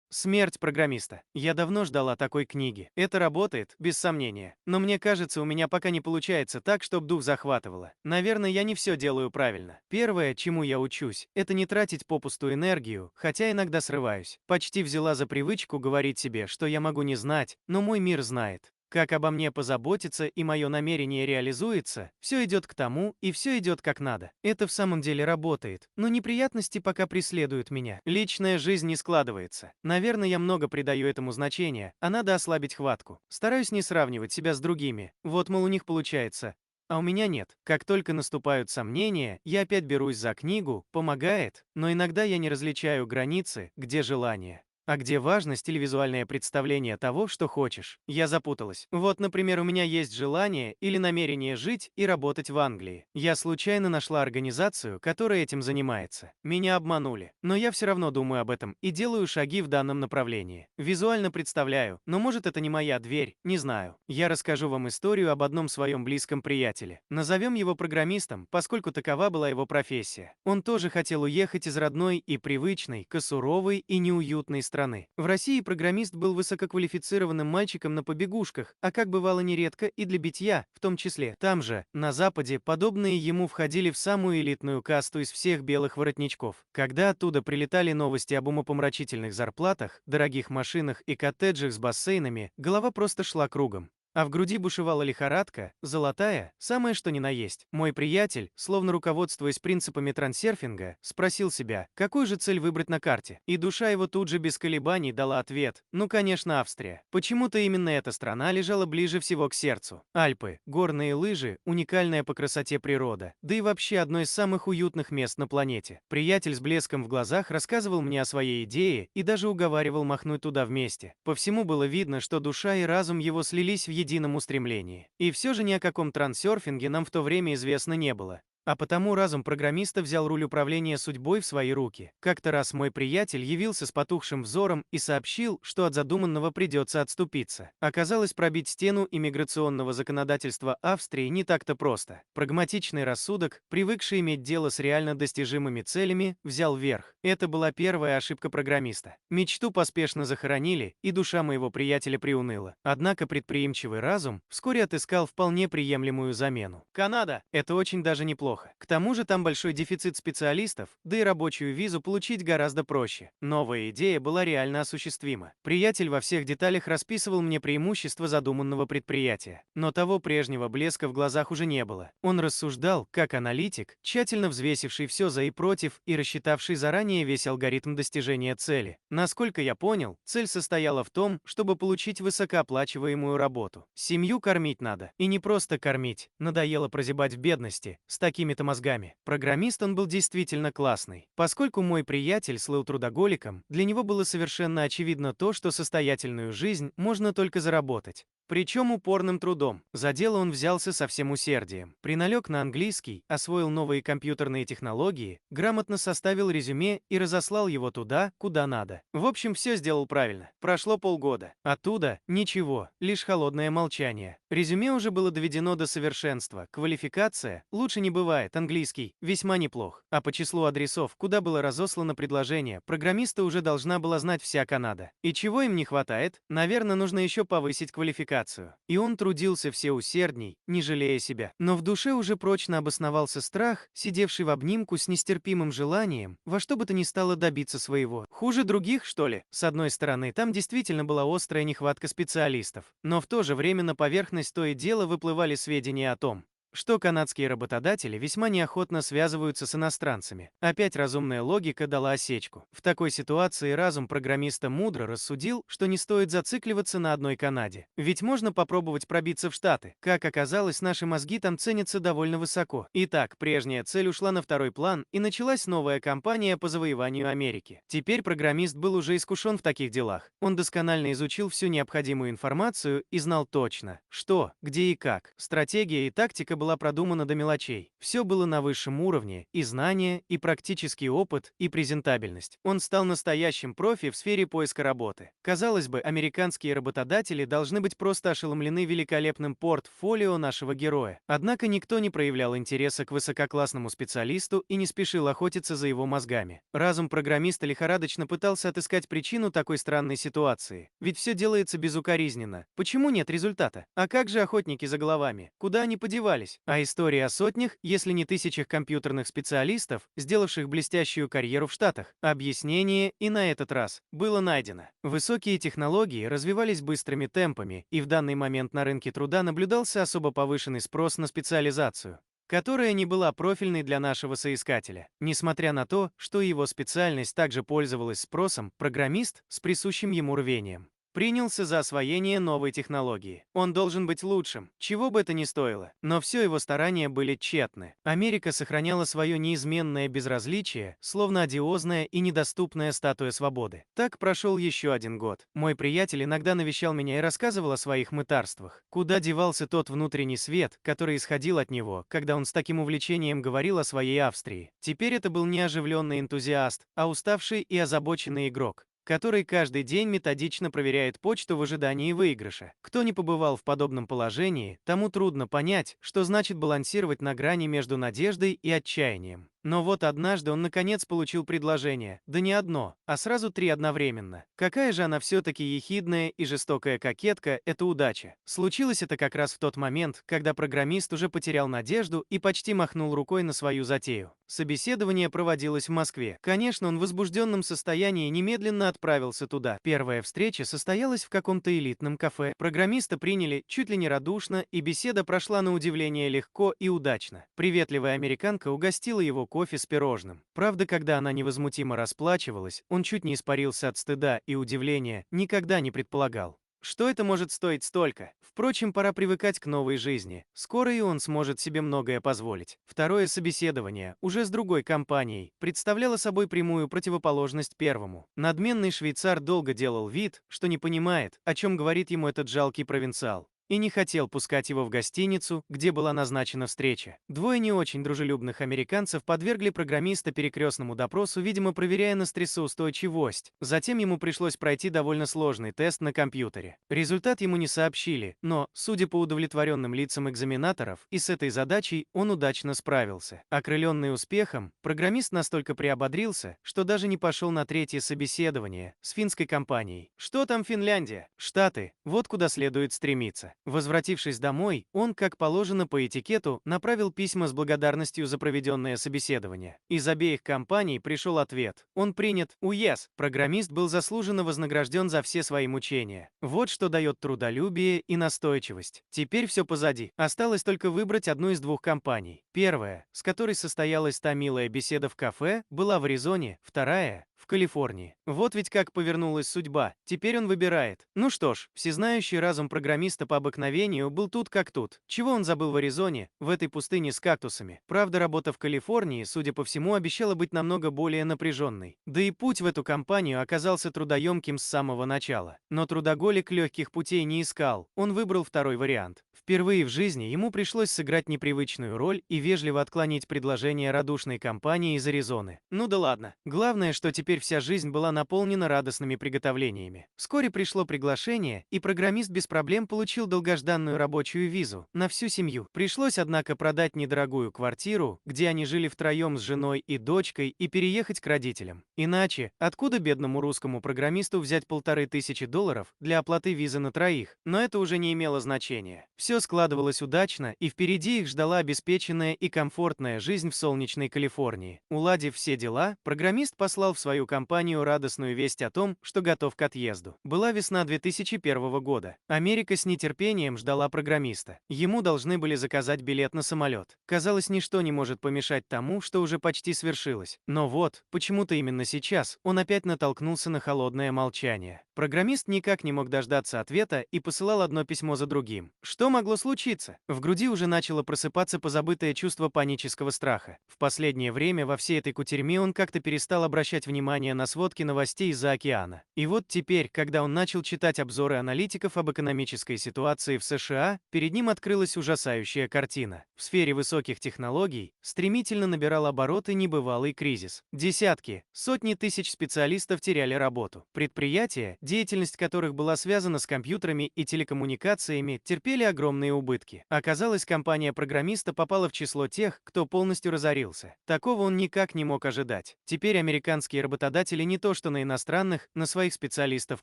Смерть программиста. Я давно ждала такой книги. Это работает, без сомнения. Но мне кажется, у меня пока не получается так, чтобы дух захватывало. Наверное, я не все делаю правильно. Первое, чему я учусь, это не тратить попусту энергию, хотя иногда срываюсь. Почти взяла за привычку говорить себе, что я могу не знать, но мой мир знает. Как обо мне позаботиться и мое намерение реализуется, все идет к тому, и все идет как надо. Это в самом деле работает, но неприятности пока преследуют меня. Личная жизнь не складывается. Наверное, я много придаю этому значения, а надо ослабить хватку. Стараюсь не сравнивать себя с другими. Вот, мол, у них получается, а у меня нет. Как только наступают сомнения, я опять берусь за книгу, помогает, но иногда я не различаю границы, где желание. А где важность или визуальное представление того, что хочешь? Я запуталась. Вот, например, у меня есть желание или намерение жить и работать в Англии. Я случайно нашла организацию, которая этим занимается. Меня обманули. Но я все равно думаю об этом и делаю шаги в данном направлении. Визуально представляю, но может это не моя дверь, не знаю. Я расскажу вам историю об одном своем близком приятеле. Назовем его программистом, поскольку такова была его профессия. Он тоже хотел уехать из родной и привычной, к суровой и неуютной страны. В России программист был высококвалифицированным мальчиком на побегушках, а как бывало нередко и для битья, в том числе. Там же, на Западе, подобные ему входили в самую элитную касту из всех белых воротничков. Когда оттуда прилетали новости об умопомрачительных зарплатах, дорогих машинах и коттеджах с бассейнами, голова просто шла кругом. А в груди бушевала лихорадка, золотая, самое что ни на есть. Мой приятель, словно руководствуясь принципами трансерфинга, спросил себя, какую же цель выбрать на карте. И душа его тут же без колебаний дала ответ. Ну, конечно, Австрия. Почему-то именно эта страна лежала ближе всего к сердцу. Альпы, горные лыжи, уникальная по красоте природа, да и вообще одно из самых уютных мест на планете. Приятель с блеском в глазах рассказывал мне о своей идее и даже уговаривал махнуть туда вместе. По всему было видно, что душа и разум его слились в едином устремлении. И все же ни о каком трансерфинге нам в то время известно не было. А потому разум программиста взял руль управления судьбой в свои руки. Как-то раз мой приятель явился с потухшим взором и сообщил, что от задуманного придется отступиться. Оказалось, пробить стену иммиграционного законодательства Австрии не так-то просто. Прагматичный рассудок, привыкший иметь дело с реально достижимыми целями, взял верх. Это была первая ошибка программиста. Мечту поспешно захоронили, и душа моего приятеля приуныла. Однако предприимчивый разум вскоре отыскал вполне приемлемую замену. Канада – это очень даже неплохо. К тому же там большой дефицит специалистов, да и рабочую визу получить гораздо проще. Новая идея была реально осуществима. Приятель во всех деталях расписывал мне преимущества задуманного предприятия. Но того прежнего блеска в глазах уже не было. Он рассуждал, как аналитик, тщательно взвесивший все за и против и рассчитавший заранее весь алгоритм достижения цели. Насколько я понял, цель состояла в том, чтобы получить высокооплачиваемую работу. Семью кормить надо. И не просто кормить. Надоело прозябать в бедности. С такими-то мозгами. Программист он был действительно классный. Поскольку мой приятель слыл трудоголиком, для него было совершенно очевидно то, что состоятельную жизнь можно только заработать. Причем упорным трудом. За дело он взялся со всем усердием. Приналег на английский, освоил новые компьютерные технологии, грамотно составил резюме и разослал его туда, куда надо. В общем, все сделал правильно. Прошло полгода. Оттуда ничего, лишь холодное молчание. Резюме уже было доведено до совершенства. Квалификация лучше не бывает, английский весьма неплох. А по числу адресов, куда было разослано предложение, программиста уже должна была знать вся Канада. И чего им не хватает? Наверное, нужно еще повысить квалификацию. И он трудился все усердней, не жалея себя. Но в душе уже прочно обосновался страх, сидевший в обнимку с нестерпимым желанием во что бы то ни стало добиться своего. Хуже других, что ли? С одной стороны, там действительно была острая нехватка специалистов. Но в то же время на поверхность то и дело выплывали сведения о том, что канадские работодатели весьма неохотно связываются с иностранцами. Опять разумная логика дала осечку. В такой ситуации разум программиста мудро рассудил, что не стоит зацикливаться на одной Канаде. Ведь можно попробовать пробиться в Штаты. Как оказалось, наши мозги там ценятся довольно высоко. Итак, прежняя цель ушла на второй план, и началась новая кампания по завоеванию Америки. Теперь программист был уже искушен в таких делах. Он досконально изучил всю необходимую информацию и знал точно, что, где и как. Стратегия и тактика была была продумана до мелочей. Все было на высшем уровне: и знания, и практический опыт, и презентабельность. Он стал настоящим профи в сфере поиска работы. Казалось бы, американские работодатели должны быть просто ошеломлены великолепным портфолио нашего героя. Однако никто не проявлял интереса к высококлассному специалисту и не спешил охотиться за его мозгами. Разум программиста лихорадочно пытался отыскать причину такой странной ситуации. Ведь все делается безукоризненно. Почему нет результата? А как же охотники за головами? Куда они подевались? А история о сотнях, если не тысячах компьютерных специалистов, сделавших блестящую карьеру в Штатах. Объяснение и на этот раз было найдено. Высокие технологии развивались быстрыми темпами, и в данный момент на рынке труда наблюдался особо повышенный спрос на специализацию, которая не была профильной для нашего соискателя. Несмотря на то, что его специальность также пользовалась спросом, программист с присущим ему рвением принялся за освоение новой технологии. Он должен быть лучшим, чего бы это ни стоило. Но все его старания были тщетны. Америка сохраняла свое неизменное безразличие, словно одиозная и недоступная статуя свободы. Так прошел еще один год. Мой приятель иногда навещал меня и рассказывал о своих мытарствах. Куда девался тот внутренний свет, который исходил от него, когда он с таким увлечением говорил о своей Австрии. Теперь это был не оживленный энтузиаст, а уставший и озабоченный игрок, который каждый день методично проверяет почту в ожидании выигрыша. Кто не побывал в подобном положении, тому трудно понять, что значит балансировать на грани между надеждой и отчаянием. Но вот однажды он наконец получил предложение, да не одно, а сразу 3 одновременно. Какая же она все-таки ехидная и жестокая кокетка, эта удача. Случилось это как раз в тот момент, когда программист уже потерял надежду и почти махнул рукой на свою затею. Собеседование проводилось в Москве. Конечно, он в возбужденном состоянии немедленно отправился туда. Первая встреча состоялась в каком-то элитном кафе. Программиста приняли чуть ли не радушно, и беседа прошла на удивление легко и удачно. Приветливая американка угостила его кофе с пирожным. Правда, когда она невозмутимо расплачивалась, он чуть не испарился от стыда и удивления, никогда не предполагал, что это может стоить столько. Впрочем, пора привыкать к новой жизни. Скоро и он сможет себе многое позволить. Второе собеседование, уже с другой компанией, представляло собой прямую противоположность первому. Надменный швейцар долго делал вид, что не понимает, о чем говорит ему этот жалкий провинциал, и не хотел пускать его в гостиницу, где была назначена встреча. Двое не очень дружелюбных американцев подвергли программиста перекрестному допросу, видимо, проверяя на стрессоустойчивость. Затем ему пришлось пройти довольно сложный тест на компьютере. Результат ему не сообщили, но, судя по удовлетворенным лицам экзаменаторов, и с этой задачей он удачно справился. Окрыленный успехом, программист настолько приободрился, что даже не пошел на третье собеседование с финской компанией. Что там Финляндия? Штаты, вот куда следует стремиться. Возвратившись домой, он, как положено по этикету, направил письма с благодарностью за проведенное собеседование. Из обеих компаний пришел ответ. Он принят. УЕС. Программист был заслуженно вознагражден за все свои мучения. Вот что дает трудолюбие и настойчивость. Теперь все позади. Осталось только выбрать одну из двух компаний. Первая, с которой состоялась та милая беседа в кафе, была в Аризоне, вторая — в Калифорнии. Вот ведь как повернулась судьба. Теперь он выбирает. Ну что ж, всезнающий разум программиста по обыкновению был тут как тут. Чего он забыл в Аризоне, в этой пустыне с кактусами? Правда, работа в Калифорнии, судя по всему, обещала быть намного более напряженной. Да и путь в эту компанию оказался трудоемким с самого начала. Но трудоголик легких путей не искал. Он выбрал второй вариант. Впервые в жизни ему пришлось сыграть непривычную роль и вежливо отклонить предложение радушной компании из Аризоны. Ну да ладно. Главное, что теперь вся жизнь была наполнена радостными приготовлениями. Вскоре пришло приглашение, и программист без проблем получил долгожданную рабочую визу на всю семью. Пришлось, однако, продать недорогую квартиру, где они жили втроем с женой и дочкой, и переехать к родителям. Иначе, откуда бедному русскому программисту взять $1500 для оплаты визы на троих? Но это уже не имело значения. Все складывалось удачно, и впереди их ждала обеспеченная и комфортная жизнь в солнечной Калифорнии. Уладив все дела, программист послал в свою компанию радостную весть о том, что готов к отъезду. Была весна 2001 года. Америка с нетерпением ждала программиста. Ему должны были заказать билет на самолет. Казалось, ничто не может помешать тому, что уже почти свершилось. Но вот, почему-то именно сейчас, он опять натолкнулся на холодное молчание. Программист никак не мог дождаться ответа и посылал одно письмо за другим. Что могло случиться? В груди уже начало просыпаться позабытое чувство панического страха. В последнее время во всей этой кутерьме он как-то перестал обращать внимание на сводки новостей из-за океана. И вот теперь, когда он начал читать обзоры аналитиков об экономической ситуации в США, перед ним открылась ужасающая картина. В сфере высоких технологий стремительно набирал обороты небывалый кризис. Десятки, сотни тысяч специалистов теряли работу. Предприятия, деятельность которых была связана с компьютерами и телекоммуникациями, терпели огромные убытки. Оказалось, компания программиста попала в число тех, кто полностью разорился. Такого он никак не мог ожидать. Теперь американские работодатели не то что на иностранных, на своих специалистов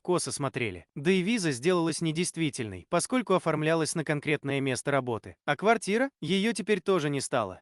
косо смотрели. Да и виза сделалась недействительной, поскольку оформлялась на конкретное место работы. А квартира? Ее теперь тоже не стало.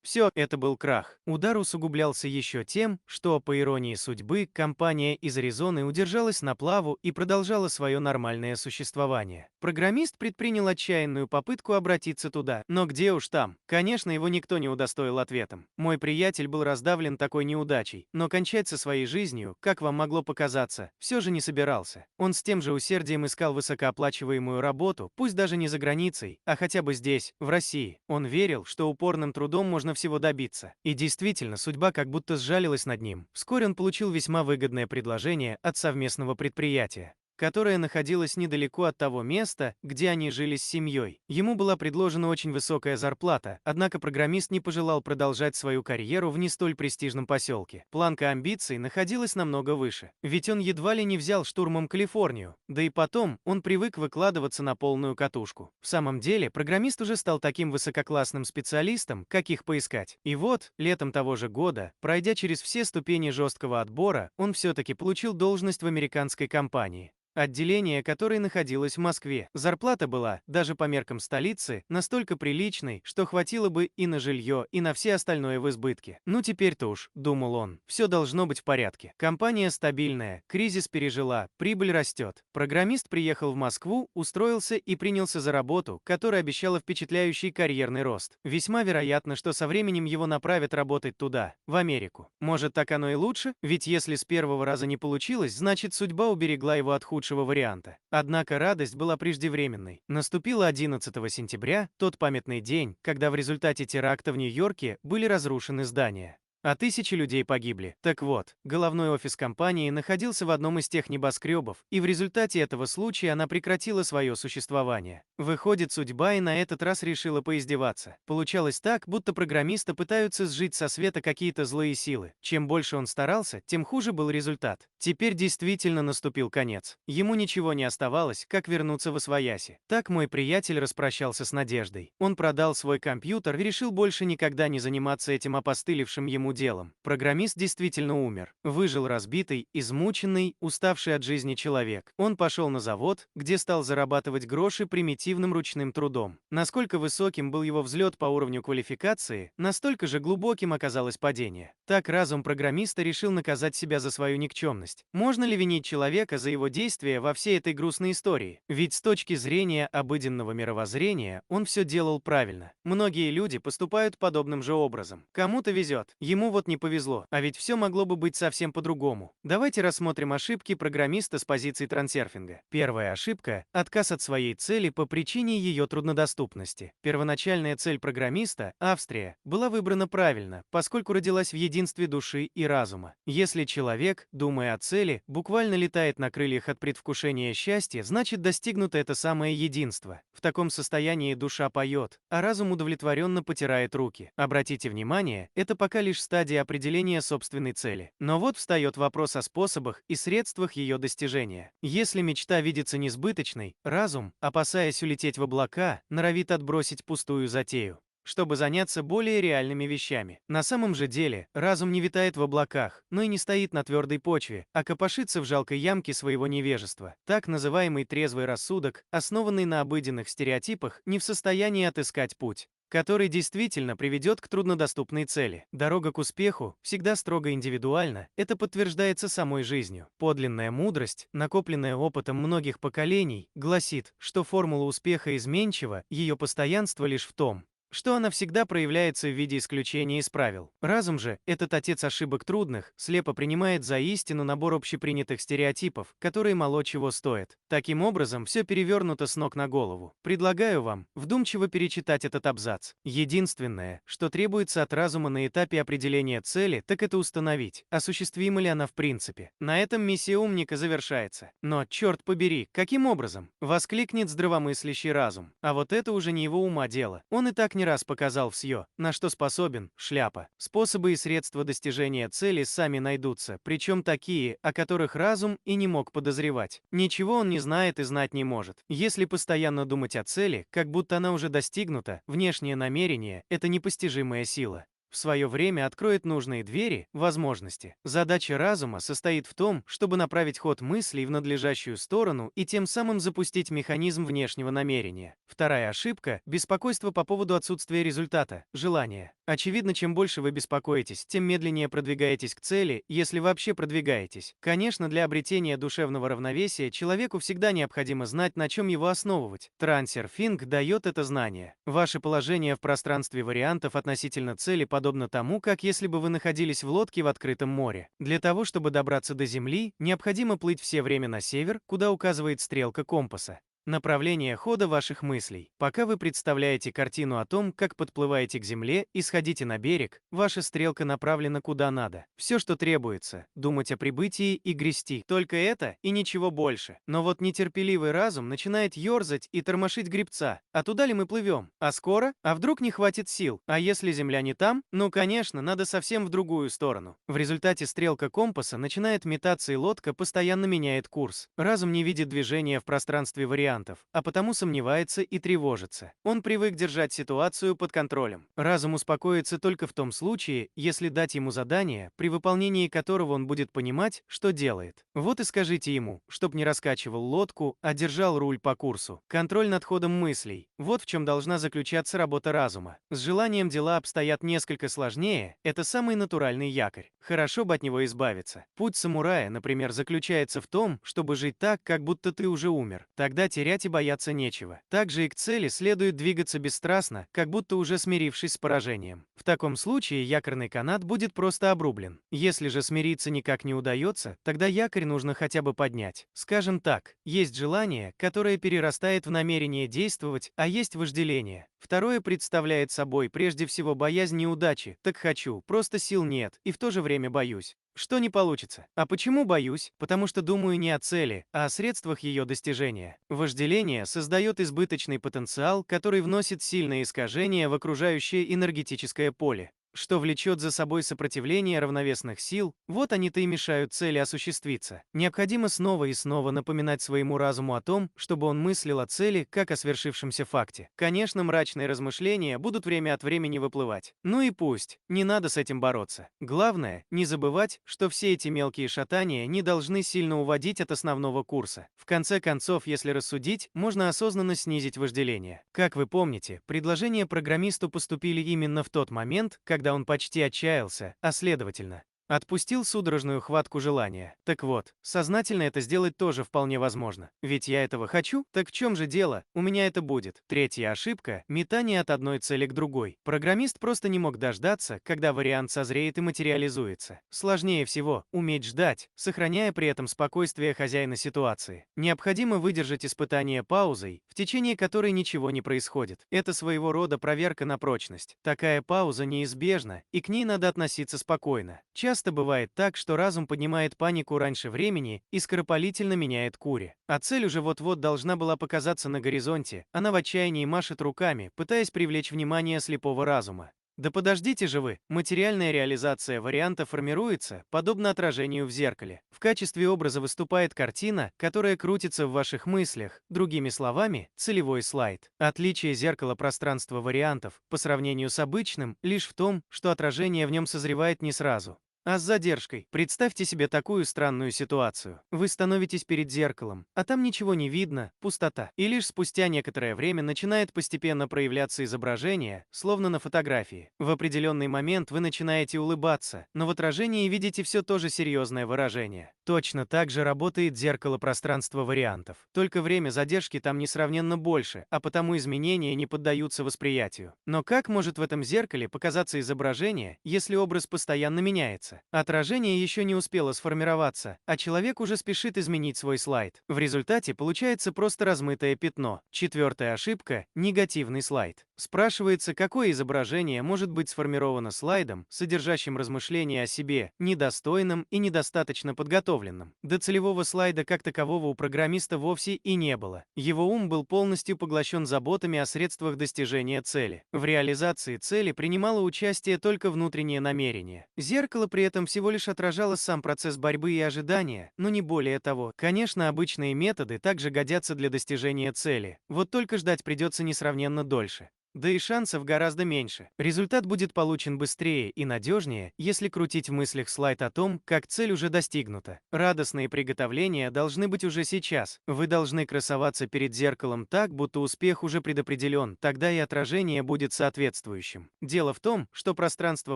Все, это был крах. Удар усугублялся еще тем, что, по иронии судьбы, компания из Аризоны удержалась на плаву и продолжала свое нормальное существование. Программист предпринял отчаянную попытку обратиться туда, но где уж там. Конечно, его никто не удостоил ответом. Мой приятель был раздавлен такой неудачей, но кончать со своей жизнью, как вам могло показаться, все же не собирался. Он с тем же усердием искал высокооплачиваемую работу, пусть даже не за границей, а хотя бы здесь, в России. Он верил, что упорным трудом можно всего добиться. И действительно, судьба как будто сжалилась над ним. Вскоре он получил весьма выгодное предложение от совместного предприятия, которая находилась недалеко от того места, где они жили с семьей. Ему была предложена очень высокая зарплата, однако программист не пожелал продолжать свою карьеру в не столь престижном поселке. Планка амбиций находилась намного выше, ведь он едва ли не взял штурмом Калифорнию, да и потом он привык выкладываться на полную катушку. В самом деле, программист уже стал таким высококлассным специалистом, как их поискать. И вот, летом того же года, пройдя через все ступени жесткого отбора, он все-таки получил должность в американской компании, отделение которой находилось в Москве. Зарплата была, даже по меркам столицы, настолько приличной, что хватило бы и на жилье, и на все остальное в избытке. Ну теперь-то уж, думал он, все должно быть в порядке. Компания стабильная, кризис пережила, прибыль растет. Программист приехал в Москву, устроился и принялся за работу, которая обещала впечатляющий карьерный рост. Весьма вероятно, что со временем его направят работать туда, в Америку. Может, так оно и лучше? Ведь если с первого раза не получилось, значит судьба уберегла его от худшего варианта. Однако радость была преждевременной. Наступило 11 сентября, тот памятный день, когда в результате теракта в Нью-Йорке были разрушены здания, а тысячи людей погибли. Так вот, головной офис компании находился в одном из тех небоскребов, и в результате этого случая она прекратила свое существование. Выходит, судьба и на этот раз решила поиздеваться. Получалось так, будто программиста пытаются сжить со света какие-то злые силы. Чем больше он старался, тем хуже был результат. Теперь действительно наступил конец. Ему ничего не оставалось, как вернуться восвояси. Так мой приятель распрощался с надеждой. Он продал свой компьютер и решил больше никогда не заниматься этим опостылевшим ему делом. Программист действительно умер. Выжил разбитый, измученный, уставший от жизни человек. Он пошел на завод, где стал зарабатывать гроши примитивным ручным трудом. Насколько высоким был его взлет по уровню квалификации, настолько же глубоким оказалось падение. Так разум программиста решил наказать себя за свою никчемность. Можно ли винить человека за его действия во всей этой грустной истории? Ведь с точки зрения обыденного мировоззрения он все делал правильно. Многие люди поступают подобным же образом. Кому-то везет, ему вот не повезло, а ведь все могло бы быть совсем по-другому. Давайте рассмотрим ошибки программиста с позиции трансерфинга. Первая ошибка – отказ от своей цели по причине ее труднодоступности. Первоначальная цель программиста, Австрия, была выбрана правильно, поскольку родилась в единстве души и разума. Если человек, думая о цели, буквально летает на крыльях от предвкушения счастья, значит достигнуто это самое единство. В таком состоянии душа поет, а разум удовлетворенно потирает руки. Обратите внимание, это пока лишь стадия определения собственной цели. Но вот встает вопрос о способах и средствах ее достижения. Если мечта видится несбыточной, разум, опасаясь улететь в облака, норовит отбросить пустую затею, чтобы заняться более реальными вещами. На самом же деле, разум не витает в облаках, но и не стоит на твердой почве, а копошится в жалкой ямке своего невежества. Так называемый трезвый рассудок, основанный на обыденных стереотипах, не в состоянии отыскать путь, который действительно приведет к труднодоступной цели. Дорога к успеху всегда строго индивидуальна, это подтверждается самой жизнью. Подлинная мудрость, накопленная опытом многих поколений, гласит, что формула успеха изменчива, ее постоянство лишь в том, что она всегда проявляется в виде исключения из правил. Разум же, этот отец ошибок трудных, слепо принимает за истину набор общепринятых стереотипов, которые мало чего стоят. Таким образом, все перевернуто с ног на голову. Предлагаю вам вдумчиво перечитать этот абзац. Единственное, что требуется от разума на этапе определения цели, так это установить, осуществима ли она в принципе. На этом миссия умника завершается. Но, черт побери, каким образом? Воскликнет здравомыслящий разум. А вот это уже не его ума дело. Он и так не раз показал всё, на что способен, шляпа. Способы и средства достижения цели сами найдутся, причем такие, о которых разум и не мог подозревать. Ничего он не знает и знать не может. Если постоянно думать о цели, как будто она уже достигнута, внешнее намерение – это непостижимая сила. В свое время откроет нужные двери, возможности. Задача разума состоит в том, чтобы направить ход мыслей в надлежащую сторону и тем самым запустить механизм внешнего намерения. Вторая ошибка – беспокойство по поводу отсутствия результата, желания. Очевидно, чем больше вы беспокоитесь, тем медленнее продвигаетесь к цели, если вообще продвигаетесь. Конечно, для обретения душевного равновесия человеку всегда необходимо знать, на чем его основывать. Трансерфинг дает это знание. Ваше положение в пространстве вариантов относительно цели подобно тому, как если бы вы находились в лодке в открытом море. Для того, чтобы добраться до Земли, необходимо плыть все время на север, куда указывает стрелка компаса. Направление хода ваших мыслей. Пока вы представляете картину о том, как подплываете к земле и сходите на берег, ваша стрелка направлена куда надо. Все, что требуется, думать о прибытии и грести. Только это и ничего больше. Но вот нетерпеливый разум начинает ерзать и тормошить гребца. А туда ли мы плывем? А скоро? А вдруг не хватит сил? А если земля не там? Ну, конечно, надо совсем в другую сторону. В результате стрелка компаса начинает метаться, и лодка постоянно меняет курс. Разум не видит движения в пространстве вариантов, а потому сомневается и тревожится. Он привык держать ситуацию под контролем. Разум успокоится только в том случае, если дать ему задание, при выполнении которого он будет понимать, что делает. Вот и скажите ему, чтоб не раскачивал лодку, а держал руль по курсу. Контроль над ходом мыслей. Вот в чем должна заключаться работа разума. С желанием дела обстоят несколько сложнее, это самый натуральный якорь. Хорошо бы от него избавиться. Путь самурая, например, заключается в том, чтобы жить так, как будто ты уже умер. Тогда терять и бояться нечего. Также и к цели следует двигаться бесстрастно, как будто уже смирившись с поражением. В таком случае якорный канат будет просто обрублен. Если же смириться никак не удается, тогда якорь нужно хотя бы поднять. Скажем так, есть желание, которое перерастает в намерение действовать, а есть вожделение. Второе представляет собой прежде всего боязнь неудачи. Так хочу, просто сил нет, и в то же время боюсь, что не получится. А почему боюсь? Потому что думаю не о цели, а о средствах ее достижения. Вожделение создает избыточный потенциал, который вносит сильное искажение в окружающее энергетическое поле, что влечет за собой сопротивление равновесных сил. Вот они-то и мешают цели осуществиться. Необходимо снова и снова напоминать своему разуму о том, чтобы он мыслил о цели, как о свершившемся факте. Конечно, мрачные размышления будут время от времени выплывать. Ну и пусть, не надо с этим бороться. Главное, не забывать, что все эти мелкие шатания не должны сильно уводить от основного курса. В конце концов, если рассудить, можно осознанно снизить вожделение. Как вы помните, предложения программисту поступили именно в тот момент, когда он почти отчаялся, а следовательно, отпустил судорожную хватку желания. Так вот, сознательно это сделать тоже вполне возможно. Ведь я этого хочу, так в чем же дело? У меня это будет. Третья ошибка – метание от одной цели к другой. Программист просто не мог дождаться, когда вариант созреет и материализуется. Сложнее всего уметь ждать, сохраняя при этом спокойствие хозяина ситуации. Необходимо выдержать испытание паузой, в течение которой ничего не происходит. Это своего рода проверка на прочность. Такая пауза неизбежна, и к ней надо относиться спокойно. Часто бывает так, что разум поднимает панику раньше времени и скоропалительно меняет курс. А цель уже вот-вот должна была показаться на горизонте. Она в отчаянии машет руками, пытаясь привлечь внимание слепого разума. Да подождите же вы, материальная реализация варианта формируется, подобно отражению в зеркале. В качестве образа выступает картина, которая крутится в ваших мыслях, другими словами, целевой слайд. Отличие зеркала пространства вариантов по сравнению с обычным лишь в том, что отражение в нем созревает не сразу, а с задержкой. Представьте себе такую странную ситуацию. Вы становитесь перед зеркалом, а там ничего не видно, пустота. И лишь спустя некоторое время начинает постепенно проявляться изображение, словно на фотографии. В определенный момент вы начинаете улыбаться, но в отражении видите все то же серьезное выражение. Точно так же работает зеркало пространства вариантов. Только время задержки там несравненно больше, а потому изменения не поддаются восприятию. Но как может в этом зеркале показаться изображение, если образ постоянно меняется? Отражение еще не успело сформироваться, а человек уже спешит изменить свой слайд. В результате получается просто размытое пятно. Четвертая ошибка – негативный слайд. Спрашивается, какое изображение может быть сформировано слайдом, содержащим размышления о себе, недостойным и недостаточно подготовленным. До целевого слайда как такового у программиста вовсе и не было. Его ум был полностью поглощен заботами о средствах достижения цели. В реализации цели принимало участие только внутреннее намерение. Зеркало при этом всего лишь отражало сам процесс борьбы и ожидания, но не более того. Конечно, обычные методы также годятся для достижения цели, вот только ждать придется несравненно дольше. Да и шансов гораздо меньше. Результат будет получен быстрее и надежнее, если крутить в мыслях слайд о том, как цель уже достигнута. Радостные приготовления должны быть уже сейчас. Вы должны красоваться перед зеркалом так, будто успех уже предопределен, тогда и отражение будет соответствующим. Дело в том, что пространство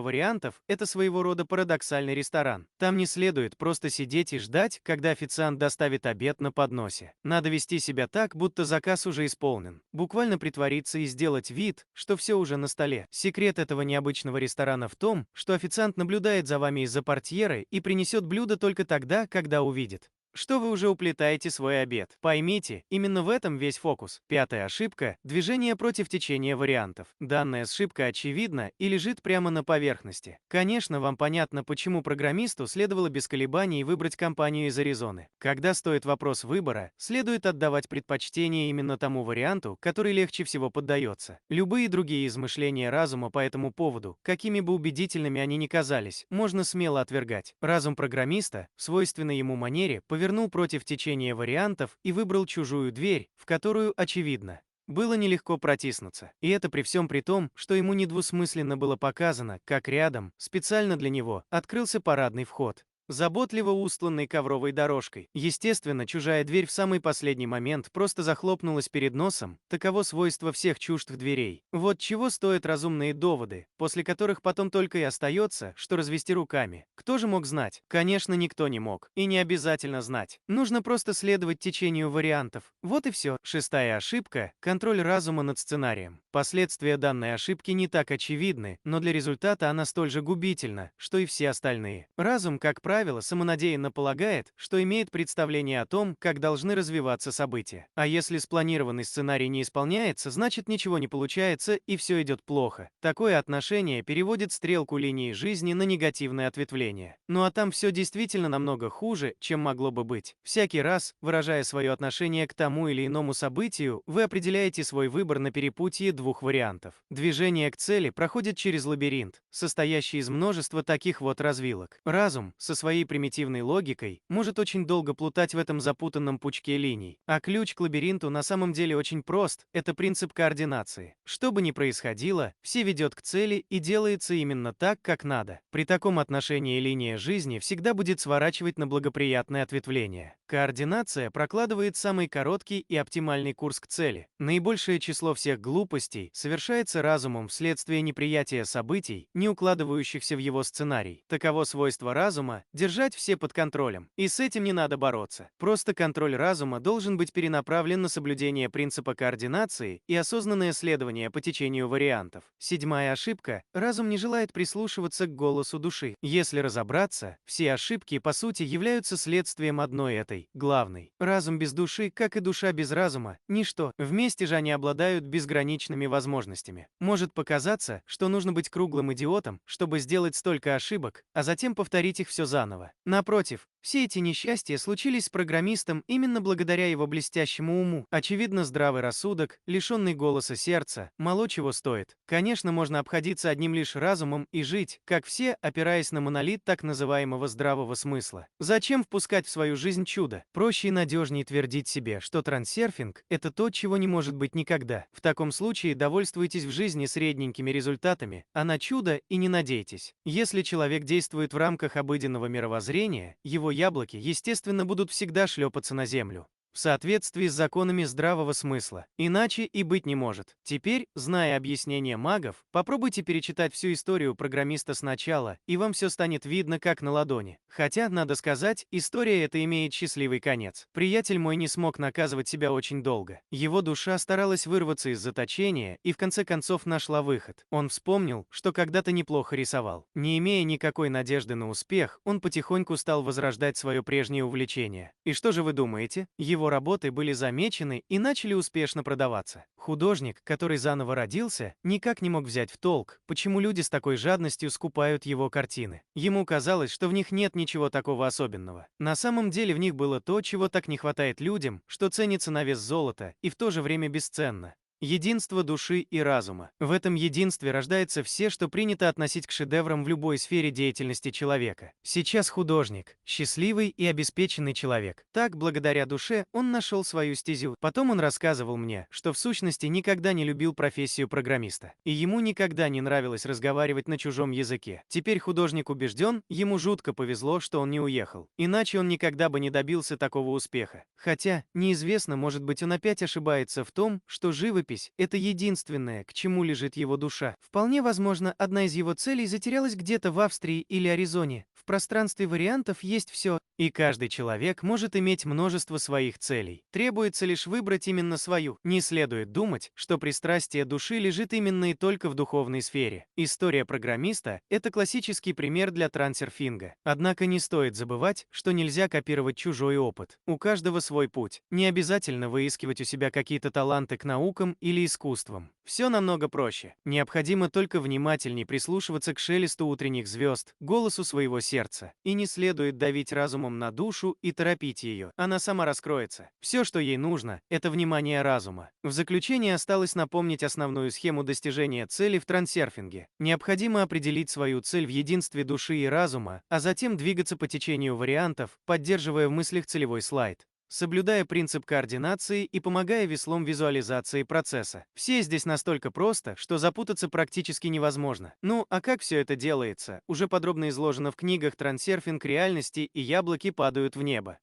вариантов – это своего рода парадоксальный ресторан. Там не следует просто сидеть и ждать, когда официант доставит обед на подносе. Надо вести себя так, будто заказ уже исполнен. Буквально притвориться и сделать вид, что все уже на столе. Секрет этого необычного ресторана в том, что официант наблюдает за вами из-за портьеры и принесет блюдо только тогда, когда увидит, что вы уже уплетаете свой обед. Поймите, именно в этом весь фокус. Пятая ошибка – движение против течения вариантов. Данная ошибка очевидна и лежит прямо на поверхности. Конечно, вам понятно, почему программисту следовало без колебаний выбрать компанию из Аризоны. Когда стоит вопрос выбора, следует отдавать предпочтение именно тому варианту, который легче всего поддается. Любые другие измышления разума по этому поводу, какими бы убедительными они ни казались, можно смело отвергать. Разум программиста, в свойственной ему манере, повернул против течения вариантов и выбрал чужую дверь, в которую, очевидно, было нелегко протиснуться. И это при всем при том, что ему недвусмысленно было показано, как рядом, специально для него, открылся парадный вход, заботливо устланный ковровой дорожкой. Естественно, чужая дверь в самый последний момент просто захлопнулась перед носом, таково свойство всех чуждых дверей. Вот чего стоят разумные доводы, после которых потом только и остается, что развести руками. Кто же мог знать? Конечно, никто не мог. И не обязательно знать. Нужно просто следовать течению вариантов. Вот и все. Шестая ошибка – контроль разума над сценарием. Последствия данной ошибки не так очевидны, но для результата она столь же губительна, что и все остальные. Разум, как правило, самонадеянно полагает, что имеет представление о том, как должны развиваться события. А если спланированный сценарий не исполняется, значит ничего не получается и все идет плохо. Такое отношение переводит стрелку линии жизни на негативное ответвление. Ну а там все действительно намного хуже, чем могло бы быть. Всякий раз, выражая свое отношение к тому или иному событию, вы определяете свой выбор на перепутье двух вариантов. Движение к цели проходит через лабиринт, состоящий из множества таких вот развилок. Разум, со своей примитивной логикой, может очень долго плутать в этом запутанном пучке линий. А ключ к лабиринту на самом деле очень прост – это принцип координации. Что бы ни происходило, все ведет к цели и делается именно так, как надо. При таком отношении линия жизни всегда будет сворачивать на благоприятное ответвление. Координация прокладывает самый короткий и оптимальный курс к цели. Наибольшее число всех глупостей совершается разумом вследствие неприятия событий, не укладывающихся в его сценарий. Таково свойство разума – держать все под контролем. И с этим не надо бороться. Просто контроль разума должен быть перенаправлен на соблюдение принципа координации и осознанное следование по течению вариантов. Седьмая ошибка – разум не желает прислушиваться к голосу души. Если разобраться, все ошибки, по сути, являются следствием одной этой, главной. Разум без души, как и душа без разума, ничто. Вместе же они обладают безграничными возможностями. Может показаться, что нужно быть круглым идиотом, чтобы сделать столько ошибок, а затем повторить их все заново. Напротив, Все эти несчастья случились с программистом именно благодаря его блестящему уму. Очевидно, здравый рассудок, лишенный голоса сердца, мало чего стоит. Конечно, можно обходиться одним лишь разумом и жить, как все, опираясь на монолит так называемого здравого смысла. Зачем впускать в свою жизнь чудо? Проще и надежнее твердить себе, что трансерфинг – это то, чего не может быть никогда. В таком случае довольствуйтесь в жизни средненькими результатами, а на чудо и не надейтесь. Если человек действует в рамках обыденного мировоззрения, его яблоки, естественно, будут всегда шлепаться на землю в соответствии с законами здравого смысла. Иначе и быть не может. Теперь, зная объяснение магов, попробуйте перечитать всю историю программиста сначала, и вам все станет видно как на ладони. Хотя, надо сказать, история эта имеет счастливый конец. Приятель мой не смог наказывать себя очень долго. Его душа старалась вырваться из заточения и в конце концов нашла выход. Он вспомнил, что когда-то неплохо рисовал. Не имея никакой надежды на успех, он потихоньку стал возрождать свое прежнее увлечение. И что же вы думаете? Его работы были замечены и начали успешно продаваться. Художник, который заново родился, никак не мог взять в толк, почему люди с такой жадностью скупают его картины. Ему казалось, что в них нет ничего такого особенного. На самом деле в них было то, чего так не хватает людям, что ценится на вес золота и в то же время бесценно. Единство души и разума. В этом единстве рождается все, что принято относить к шедеврам в любой сфере деятельности человека. Сейчас художник, счастливый и обеспеченный человек. Так, благодаря душе, он нашел свою стезю. Потом он рассказывал мне, что в сущности никогда не любил профессию программиста. И ему никогда не нравилось разговаривать на чужом языке. Теперь художник убежден, ему жутко повезло, что он не уехал. Иначе он никогда бы не добился такого успеха. Хотя, неизвестно, может быть, он опять ошибается в том, что живопись – это единственное, к чему лежит его душа. Вполне возможно, одна из его целей затерялась где-то в Австрии или Аризоне. В пространстве вариантов есть все, и каждый человек может иметь множество своих целей. Требуется лишь выбрать именно свою. Не следует думать, что пристрастие души лежит именно и только в духовной сфере. История программиста – это классический пример для трансерфинга. Однако не стоит забывать, что нельзя копировать чужой опыт. У каждого свой путь. Не обязательно выискивать у себя какие-то таланты к наукам или искусствам. Все намного проще. Необходимо только внимательней прислушиваться к шелесту утренних звезд, голосу своего сердца. И не следует давить разумом на душу и торопить ее. Она сама раскроется. Все, что ей нужно, это внимание разума. В заключение осталось напомнить основную схему достижения цели в трансерфинге. Необходимо определить свою цель в единстве души и разума, а затем двигаться по течению вариантов, поддерживая в мыслях целевой слайд, соблюдая принцип координации и помогая веслом визуализации процесса. Все здесь настолько просто, что запутаться практически невозможно. Ну, а как все это делается, уже подробно изложено в книгах «Трансерфинг реальности» и «Яблоки падают в небо».